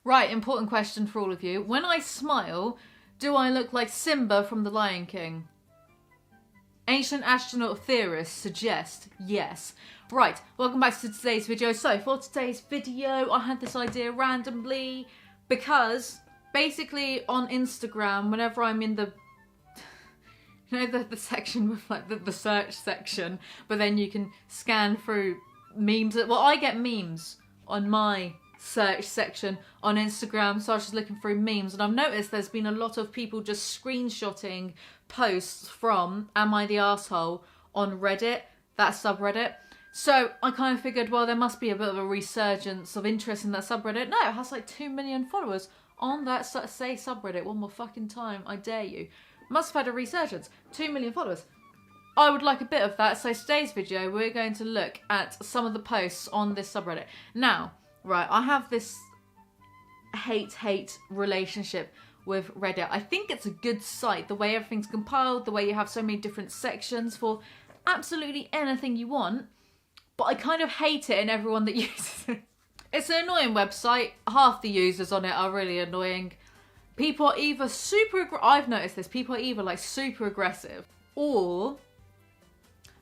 Right, important question for all of you. When I smile, do I look like Simba from The Lion King? Ancient astronaut theorists suggest yes. Right, welcome back to today's video. So for today's video, I had this idea randomly because basically on Instagram, whenever I'm in the the section with like the search section, but then you can scan through memes. Well, I get memes on my search section on Instagram, so I was just looking through memes, and I've noticed there's been a lot of people just screenshotting posts from Am I the Arsehole on Reddit, that subreddit. So I kind of figured, well, there must be a bit of a resurgence of interest in that subreddit. No, it has like 2 million followers on that say subreddit one more fucking time, I dare you. Must have had a resurgence. 2 million followers. I would like a bit of that, so today's video we're going to look at some of the posts on this subreddit. Now, right, I have this hate relationship with Reddit. I think it's a good site, the way everything's compiled, the way you have so many different sections for absolutely anything you want, but I kind of hate it in everyone that uses it. It's an annoying website. Half the users on it are really annoying. People are either I've noticed this, people are either like super aggressive or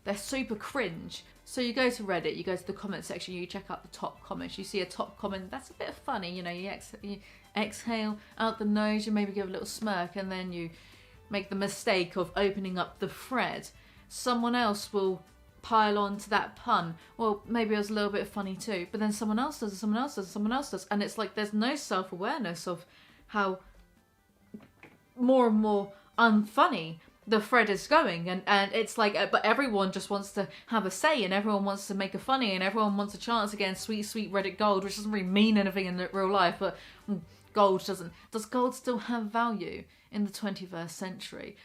they're super cringe. So you go to Reddit, you go to the comment section, you check out the top comments, you see a top comment that's a bit funny, you know, you exhale out the nose, you maybe give a little smirk, and then you make the mistake of opening up the thread. Someone else will pile on to that pun. Well, maybe it was a little bit funny too, but then someone else does, someone else does, someone else does, and it's like there's no self-awareness of how more and more unfunny the thread is going, and it's like, but everyone just wants to have a say, and everyone wants to make it funny, and everyone wants a chance against sweet Reddit gold, which doesn't really mean anything in real life, but gold does gold still have value in the 21st century?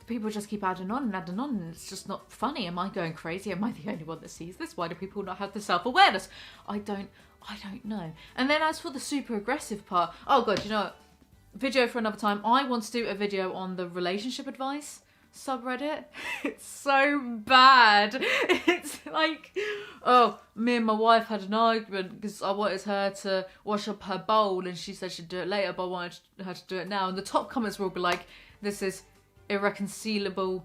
People just keep adding on, and it's just not funny. Am I going crazy? Am I the only one that sees this? Why do people not have the self-awareness? I don't know. And then as for the super aggressive part, oh god, you know what? Video for another time. I want to do a video on the relationship advice subreddit. It's so bad. It's like, oh, me and my wife had an argument because I wanted her to wash up her bowl and she said she'd do it later, but I wanted her to do it now. And the top comments will be like, this is irreconcilable,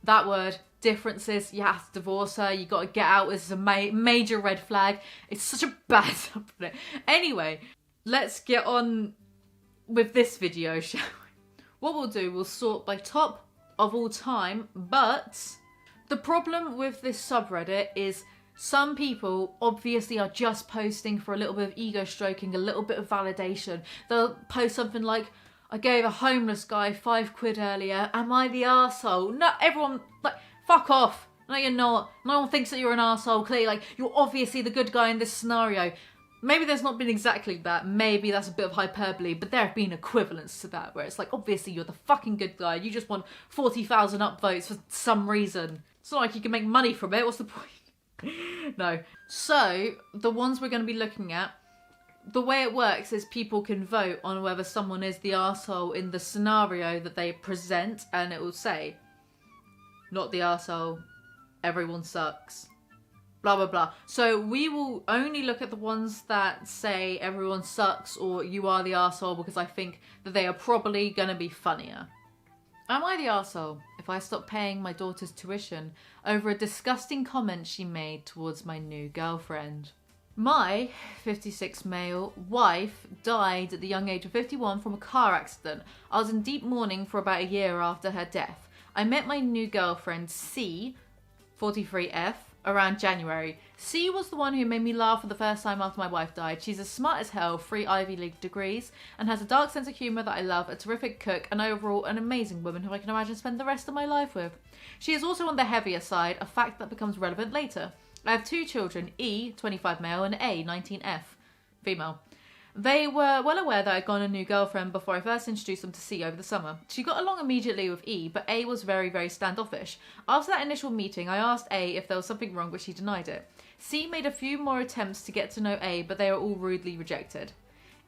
that word, differences, you have to divorce her, you got to get out, this is a major red flag. It's such a bad subreddit. Anyway, let's get on with this video, shall we? What we'll do, we'll sort by top of all time, but the problem with this subreddit is some people obviously are just posting for a little bit of ego stroking, a little bit of validation. They'll post something like, I gave a homeless guy £5 earlier, am I the arsehole? No, everyone, like, fuck off. No, you're not. No one thinks that you're an arsehole, clearly. Like, you're obviously the good guy in this scenario. Maybe there's not been exactly that, maybe that's a bit of hyperbole, but there have been equivalents to that, where it's like, obviously you're the fucking good guy, you just want 40,000 upvotes for some reason. It's not like you can make money from it, what's the point? No. So, the ones we're going to be looking at, the way it works is people can vote on whether someone is the arsehole in the scenario that they present, and it will say, not the arsehole, everyone sucks, blah blah blah. So we will only look at the ones that say everyone sucks or you are the arsehole, because I think that they are probably going to be funnier. Am I the arsehole if I stop paying my daughter's tuition over a disgusting comment she made towards my new girlfriend? My 56 male wife died at the young age of 51 from a car accident. I was in deep mourning for about a year after her death. I met my new girlfriend, C, 43F, around January. C was the one who made me laugh for the first time after my wife died. She's as smart as hell, 3 Ivy League degrees, and has a dark sense of humour that I love, a terrific cook, and overall an amazing woman who I can imagine spend the rest of my life with. She is also on the heavier side, a fact that becomes relevant later. I have 2 children, E, 25 male, and A, 19F, female. They were well aware that I'd gotten a new girlfriend before I first introduced them to C over the summer. She got along immediately with E, but A was very standoffish. After that initial meeting, I asked A if there was something wrong, but she denied it. C made a few more attempts to get to know A, but they were all rudely rejected.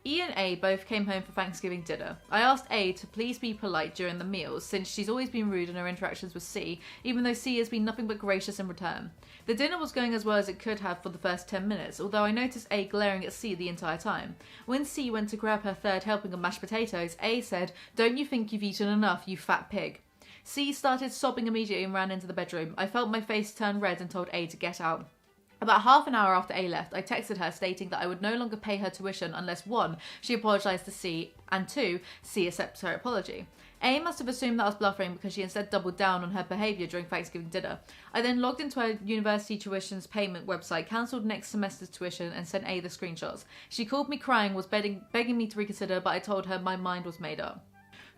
E and A both came home for Thanksgiving dinner. I asked A to please be polite during the meals, since she's always been rude in her interactions with C, even though C has been nothing but gracious in return. The dinner was going as well as it could have for the first 10 minutes, although I noticed A glaring at C the entire time. When C went to grab her third helping of mashed potatoes, A said, "Don't you think you've eaten enough, you fat pig?" C started sobbing immediately and ran into the bedroom. I felt my face turn red and told A to get out. About half an hour after A left, I texted her stating that I would no longer pay her tuition unless 1. She apologised to C, and 2. C accepts her apology. A must have assumed that I was bluffing because she instead doubled down on her behaviour during Thanksgiving dinner. I then logged into her university tuition's payment website, cancelled next semester's tuition and sent A the screenshots. She called me crying, was begging me to reconsider, but I told her my mind was made up.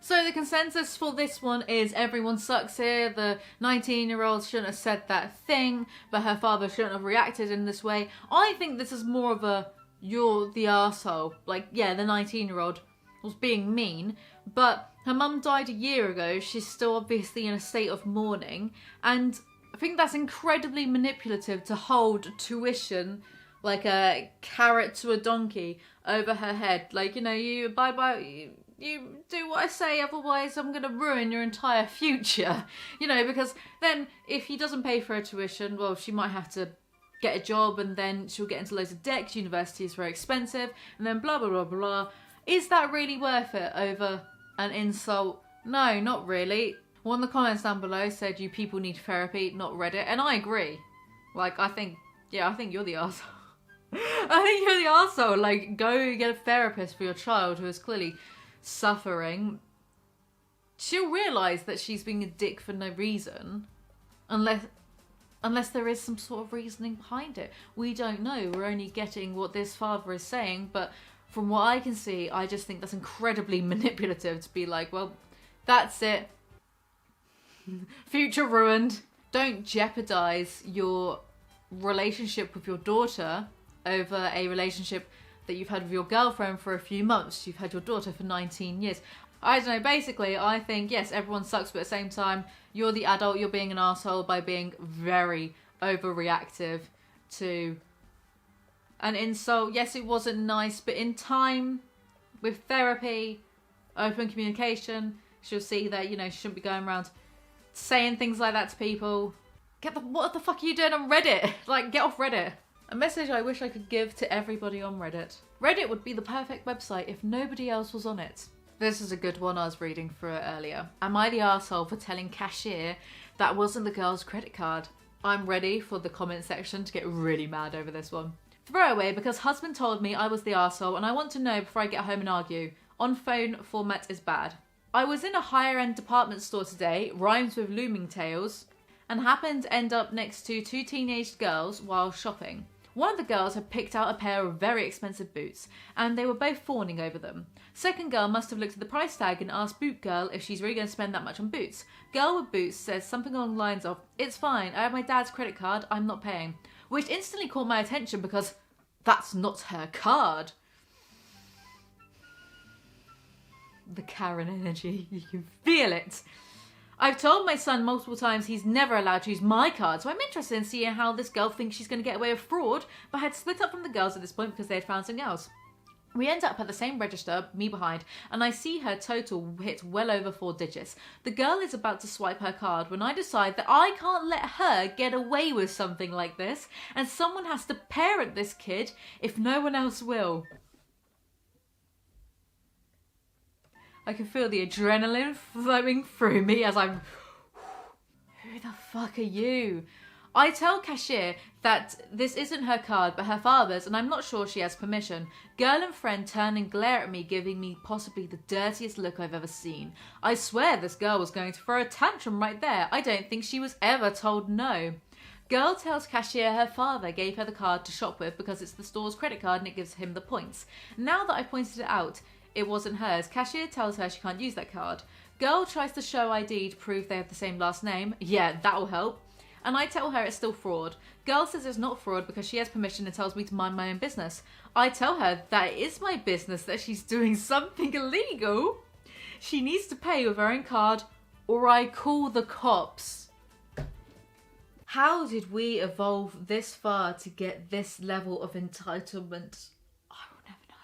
So the consensus for this one is everyone sucks here. The 19-year-old shouldn't have said that thing, but her father shouldn't have reacted in this way. I think this is more of a, you're the arsehole. Like, yeah, the 19-year-old was being mean, but her mum died a year ago. She's still obviously in a state of mourning, and I think that's incredibly manipulative to hold tuition like a carrot to a donkey over her head. Like, you know, you abide by... You do what I say, otherwise I'm going to ruin your entire future. You know, because then if he doesn't pay for her tuition, well, she might have to get a job and then she'll get into loads of debt. University is very expensive, and then blah, blah, blah, blah. Is that really worth it over an insult? No, not really. One of the comments down below said, "You people need therapy, not Reddit." And I agree. Like, I think you're the arsehole. I think you're the arsehole. Like, go get a therapist for your child who is clearly suffering. She'll realise that she's being a dick for no reason, unless there is some sort of reasoning behind it. We don't know. We're only getting what this father is saying, but from what I can see, I just think that's incredibly manipulative to be like, well, that's it. Future ruined. Don't jeopardise your relationship with your daughter over a relationship that you've had with your girlfriend for a few months. You've had your daughter for 19 years. I don't know, basically, I think, yes, everyone sucks, but at the same time, you're the adult, you're being an arsehole by being very overreactive to an insult. Yes, it wasn't nice, but in time, with therapy, open communication, she'll see that, you know, she shouldn't be going around saying things like that to people. What the fuck are you doing on Reddit? Like, get off Reddit. A message I wish I could give to everybody on Reddit. Reddit would be the perfect website if nobody else was on it. This is a good one I was reading through it earlier. Am I the arsehole for telling cashier that wasn't the girl's credit card? I'm ready for the comment section to get really mad over this one. Throwaway because husband told me I was the arsehole and I want to know before I get home and argue. On phone format is bad. I was in a higher end department store today, rhymes with looming tales, and happened to end up next to 2 teenage girls while shopping. One of the girls had picked out a pair of very expensive boots, and they were both fawning over them. Second girl must have looked at the price tag and asked boot girl if she's really going to spend that much on boots. Girl with boots says something along the lines of, "It's fine, I have my dad's credit card, I'm not paying." Which instantly caught my attention because that's not her card. The Karen energy, you can feel it. I've told my son multiple times he's never allowed to use my card, so I'm interested in seeing how this girl thinks she's going to get away with fraud, but I had split up from the girls at this point because they had found something else. We end up at the same register, me behind, and I see her total hit well over 4 digits. The girl is about to swipe her card when I decide that I can't let her get away with something like this, and someone has to parent this kid if no one else will. I can feel the adrenaline flowing through me as I'm... Who the fuck are you? I tell cashier that this isn't her card but her father's and I'm not sure she has permission. Girl and friend turn and glare at me, giving me possibly the dirtiest look I've ever seen. I swear this girl was going to throw a tantrum right there. I don't think she was ever told no. Girl tells cashier her father gave her the card to shop with because it's the store's credit card and it gives him the points. Now that I pointed it out, it wasn't hers. Cashier tells her she can't use that card. Girl tries to show ID to prove they have the same last name. Yeah, that'll help. And I tell her it's still fraud. Girl says it's not fraud because she has permission and tells me to mind my own business. I tell her that it is my business that she's doing something illegal. She needs to pay with her own card or I call the cops. How did we evolve this far to get this level of entitlement? I will never know.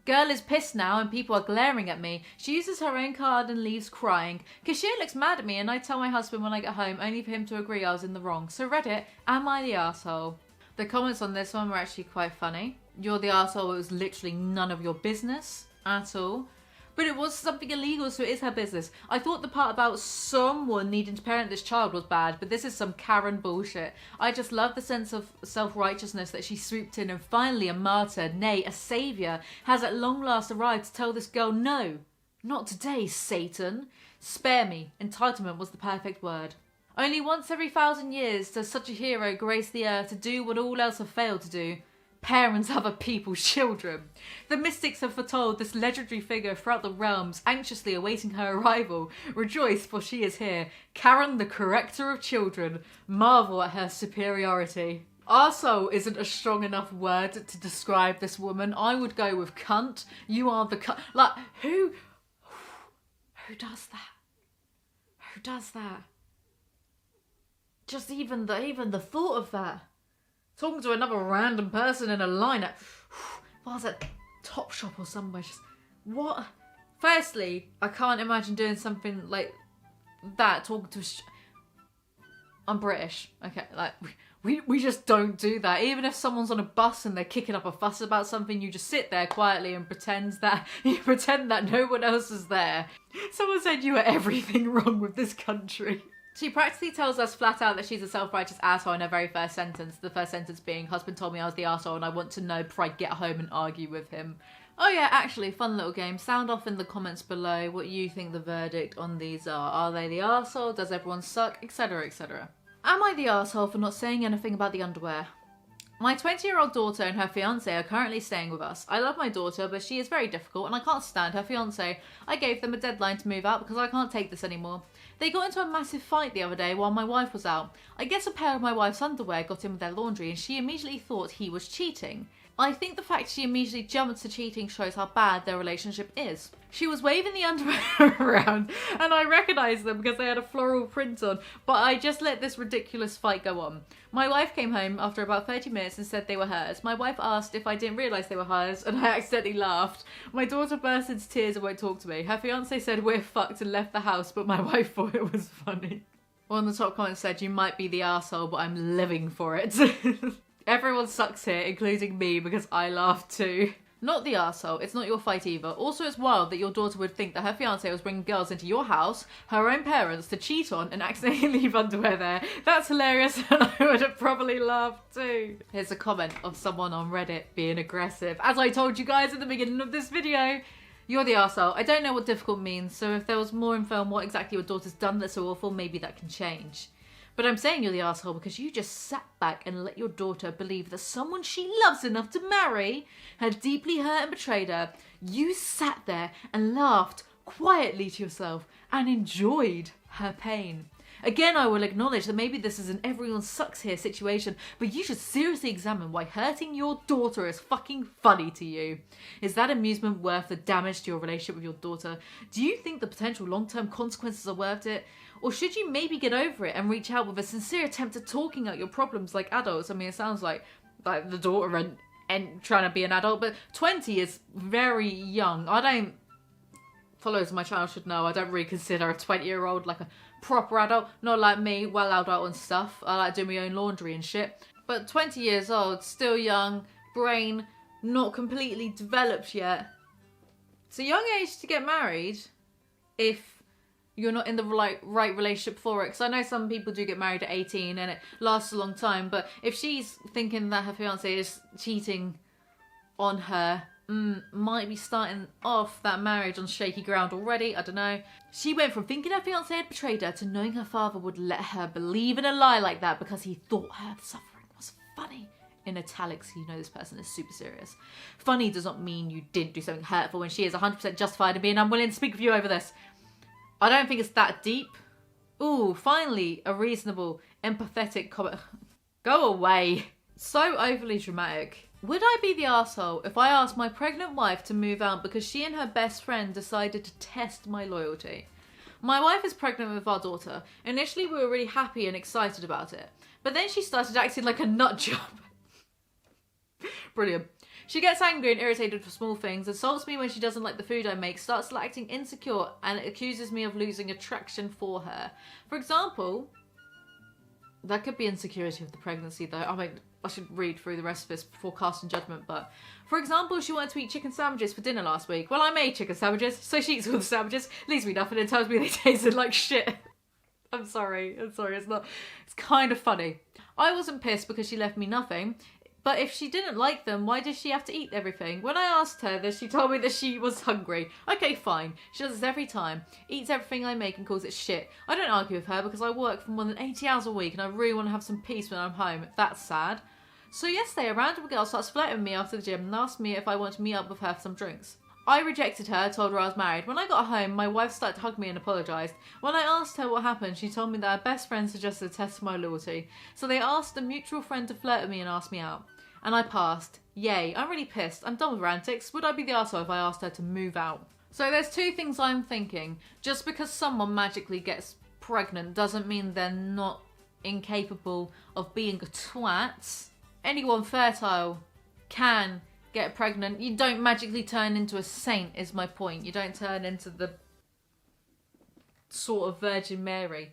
Girl is pissed now and people are glaring at me. She uses her own card and leaves crying. Cashier looks mad at me and I tell my husband when I get home, only for him to agree I was in the wrong. So Reddit, am I the arsehole? The comments on this one were actually quite funny. You're the arsehole, it was literally none of your business at all. But it was something illegal, so it is her business. I thought the part about someone needing to parent this child was bad, but this is some Karen bullshit. I just love the sense of self-righteousness that she swooped in and finally a martyr, nay, a saviour, has at long last arrived to tell this girl, no, not today, Satan. Spare me. Entitlement was the perfect word. Only once every 1,000 years does such a hero grace the earth to do what all else have failed to do. Parents other people's children. The mystics have foretold this legendary figure throughout the realms, anxiously awaiting her arrival. Rejoice, for she is here. Karen, the corrector of children. Marvel at her superiority. Arsehole isn't a strong enough word to describe this woman. I would go with cunt. You are the cunt. Like, who does that? Who does that? Just even the thought of that. Talking to another random person in a line at, what was it, Topshop or somewhere, just, what? Firstly, I can't imagine doing something like that, talking to I'm British, okay, like, we just don't do that. Even if someone's on a bus and they're kicking up a fuss about something, you just sit there quietly and pretend that no one else is there. Someone said you were everything wrong with this country. She practically tells us flat out that she's a self-righteous asshole in her very first sentence. The first sentence being, husband told me I was the asshole and I want to know before I get home and argue with him. Oh yeah, actually, fun little game. Sound off in the comments below what you think the verdict on these are. Are they the arsehole? Does everyone suck? Etc, etc. Am I the arsehole for not saying anything about the underwear? My 20-year-old daughter and her fiance are currently staying with us. I love my daughter, but she is very difficult and I can't stand her fiance. I gave them a deadline to move out because I can't take this anymore. They got into a massive fight the other day while my wife was out. I guess a pair of my wife's underwear got in with their laundry and she immediately thought he was cheating. I think the fact she immediately jumped to cheating shows how bad their relationship is. She was waving the underwear around and I recognised them because they had a floral print on, but I just let this ridiculous fight go on. My wife came home after about 30 minutes and said they were hers. My wife asked if I didn't realise they were hers and I accidentally laughed. My daughter burst into tears and won't talk to me. Her fiance said we're fucked and left the house, but my wife thought it was funny. One of the top comments said, you might be the arsehole, but I'm living for it. Everyone sucks here, including me, because I laughed too. Not the arsehole, it's not your fight either. Also, it's wild that your daughter would think that her fiance was bringing girls into your house, her own parents, to cheat on and accidentally leave underwear there. That's hilarious and I would have probably laughed too. Here's a comment of someone on Reddit being aggressive. As I told you guys at the beginning of this video, you're the arsehole. I don't know what difficult means, so if there was more info on what exactly your daughter's done that's so awful, maybe that can change. But I'm saying you're the arsehole because you just sat back and let your daughter believe that someone she loves enough to marry had deeply hurt and betrayed her. You sat there and laughed quietly to yourself and enjoyed her pain. Again, I will acknowledge that maybe this is an everyone sucks here situation, but you should seriously examine why hurting your daughter is fucking funny to you. Is that amusement worth the damage to your relationship with your daughter? Do you think the potential long-term consequences are worth it? Or should you maybe get over it and reach out with a sincere attempt at talking out your problems like adults? I mean, it sounds like the daughter and trying to be an adult, but 20 is very young. Followers of my channel should know, I don't really consider a 20-year-old like a proper adult. Not like me, well adult and stuff. I like doing my own laundry and shit. But 20 years old, still young, brain not completely developed yet. It's a young age to get married if you're not in the right relationship for it. Because I know some people do get married at 18 and it lasts a long time. But if she's thinking that her fiance is cheating on her, might be starting off that marriage on shaky ground already. I don't know. She went from thinking her fiance had betrayed her to knowing her father would let her believe in a lie like that because he thought her suffering was funny. In italics, you know this person is super serious. Funny does not mean you didn't do something hurtful when she is 100% justified in being unwilling to speak with you over this. I don't think it's that deep. Ooh, finally, a reasonable, empathetic comment. Go away. So overly dramatic. Would I be the arsehole if I asked my pregnant wife to move out because she and her best friend decided to test my loyalty? My wife is pregnant with our daughter. Initially, we were really happy and excited about it. But then she started acting like a nut job. Brilliant. She gets angry and irritated for small things, assaults me when she doesn't like the food I make, starts acting insecure, and accuses me of losing attraction for her. For example, that could be insecurity of the pregnancy though. I mean, I should read through the rest of this before casting judgment, but for example, she wanted to eat chicken sandwiches for dinner last week. Well, I made chicken sandwiches, so she eats all the sandwiches, leaves me nothing and tells me they tasted like shit. I'm sorry, it's kind of funny. I wasn't pissed because she left me nothing, but if she didn't like them, why does she have to eat everything? When I asked her this, she told me that she was hungry. Okay, fine. She does this every time. Eats everything I make and calls it shit. I don't argue with her because I work for more than 80 hours a week and I really want to have some peace when I'm home. That's sad. So yesterday, a random girl starts flirting with me after the gym and asked me if I want to meet up with her for some drinks. I rejected her, told her I was married. When I got home, my wife started to hug me and apologised. When I asked her what happened, she told me that her best friend suggested a test of my loyalty. So they asked a mutual friend to flirt with me and ask me out. And I passed. Yay, I'm really pissed. I'm done with her antics. Would I be the arsehole if I asked her to move out? So there's two things I'm thinking. Just because someone magically gets pregnant doesn't mean they're not incapable of being a twat. Anyone fertile can get pregnant. You don't magically turn into a saint, is my point. You don't turn into the sort of Virgin Mary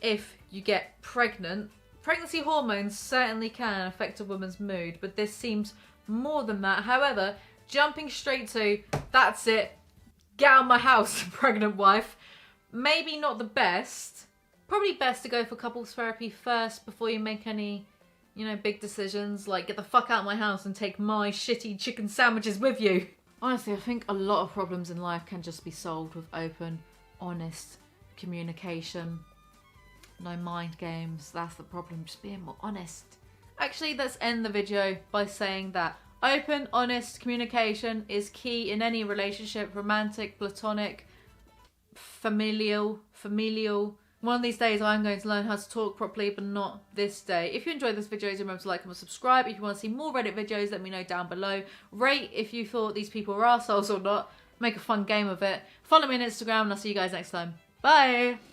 if you get pregnant. Pregnancy hormones certainly can affect a woman's mood, but this seems more than that. However, jumping straight to, that's it, get out of my house, pregnant wife, maybe not the best. Probably best to go for couples therapy first before you make any, you know, big decisions, like get the fuck out of my house and take my shitty chicken sandwiches with you. Honestly, I think a lot of problems in life can just be solved with open, honest communication. No mind games, that's the problem, just being more honest. Actually, let's end the video by saying that open, honest communication is key in any relationship, romantic, platonic, familial. One of these days I'm going to learn how to talk properly, but not this day. If you enjoyed this video, remember to like, comment, subscribe. If you want to see more Reddit videos, let me know down below. Rate if you thought these people were arseholes or not. Make a fun game of it. Follow me on Instagram and I'll see you guys next time. Bye!